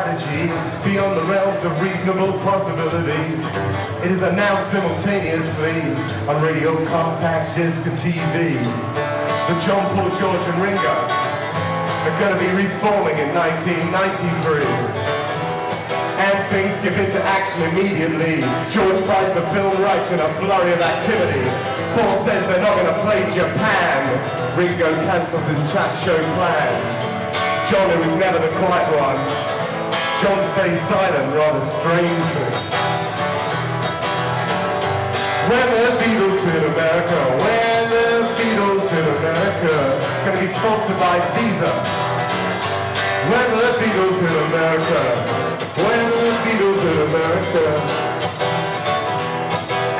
Beyond the realms of reasonable possibility, it is announced simultaneously on radio, compact disc and TV that John, Paul, George and Ringo are going to be reforming in 1993. And things give into action immediately. George buys the film rights in a flurry of activity. Paul says they're not going to play Japan. Ringo cancels his chat show plans. John, who was never the quiet one, John stays silent rather strangely. When the Beatles hit America, when the Beatles hit America, gonna be sponsored by Visa. When the Beatles hit America, when the Beatles hit America.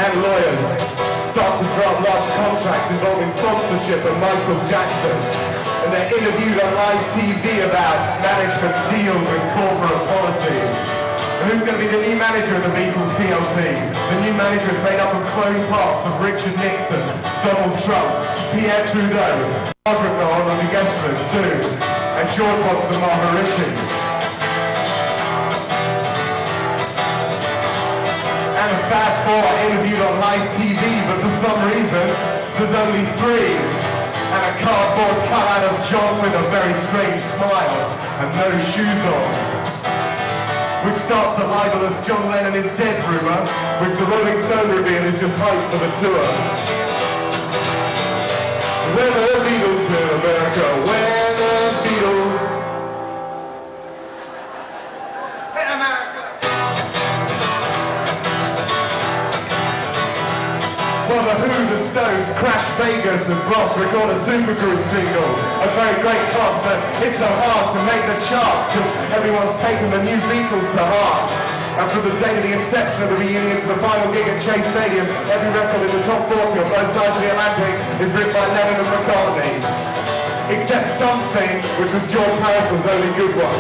And lawyers start to drop large contracts involving sponsorship and Michael Jackson. And they're interviewed on live TV about management deals and corporate policy. And who's going to be the new manager of the Beatles PLC? The new manager is made up of clone parts of Richard Nixon, Donald Trump, Pierre Trudeau, Margaret Nolan on the guest list too, and George wants the Maharishi. And the Fab Four are interviewed on live TV, but for some reason, there's only three. And a cardboard cutout of John with a very strange smile and no shoes on, which starts a libelous John Lennon is dead rumour, which the Rolling Stone reveal is just hype for the tour. When the Beatles in America, when the Beatles hit America. Well, the Who, the Stones, Crash Vegas and Bros record a supergroup single. A very great cost, but it's so hard to make the charts because everyone's taken the new Beatles to heart. And from the date of the inception of the reunion to the final gig at Chase Stadium, every record in the top 40 on both sides of the Atlantic is written by Lennon and McCartney. Except Something, which was George Harrison's only good one.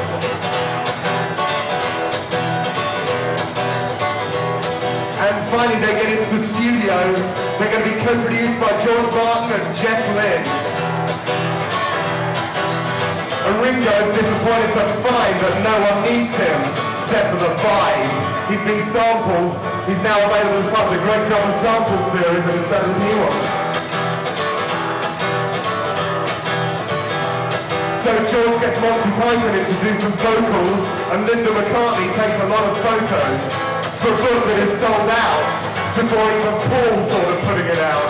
And finally they get into the studio. They're going to be co-produced by George Martin and Jeff Lynne. And Ringo is disappointed to find that no one needs him except for the vibe. He's been sampled. He's now available as part of the Great Common Sampled series and it's better than he was. So George gets Monty Python in to do some vocals and Linda McCartney takes a lot of photos for a book that is sold out before even Paul thought of putting it out.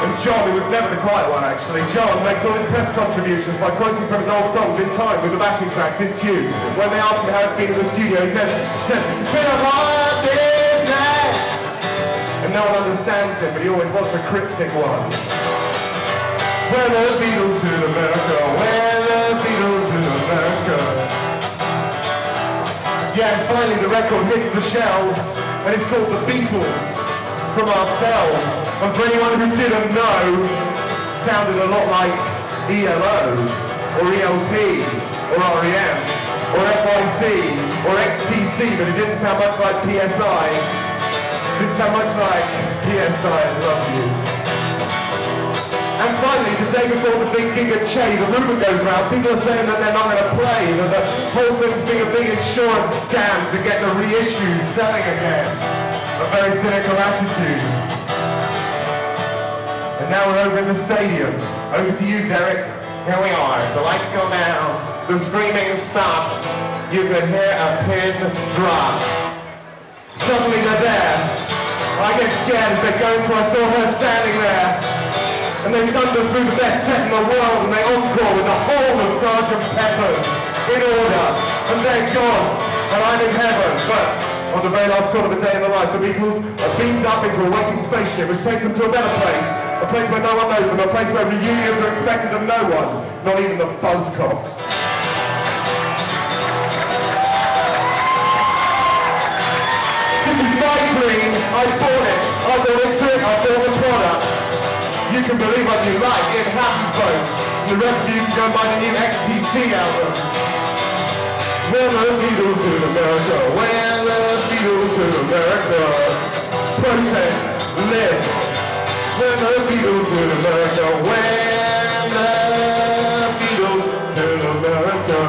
And John, who was never the quiet one actually, John makes all his press contributions by quoting from his old songs in time with the backing tracks in tune. When they ask him how it's been in the studio, he says, it's been a hard day's night. And no one understands him, but he always was the cryptic one. When the Beatles in America, when the Beatles in America. Yeah, and finally the record hits the shelves, and it's called The Beatles from Ourselves. And for anyone who didn't know, sounded a lot like ELO, or ELP, or REM, or FYC, or XTC, but it didn't sound much like PSI. It didn't sound much like PSI, I love you. And finally, the day before the big gig at Che, the rumour goes around, people are saying that they're not going to play, that the whole thing's being a big insurance scam to get the reissues selling again. A very cynical attitude. And now we're over in the stadium. Over to you, Derek. Here we are. The lights go down. The screaming stops. You can hear a pin drop. Suddenly they're there. I get scared as they go into, I saw her standing there. And they thunder through the best set in the world and they encore with the whole of Sgt. Pepper's in order. And they're gods. And I'm in heaven. But on the very last quarter of the day in the life, the Beatles are beamed up into a waiting spaceship which takes them to a better place. A place where no one knows them. A place where reunions are expected of no one. Not even the Buzzcocks. This is my dream. I bought it. I bought into it. I bought the product. You can believe what you like, it happens folks. The rest of you can go and buy the new XTC album. When the Beatles in America, when the Beatles in America. Protest list. When the Beatles in America, when the Beatles in America. never go.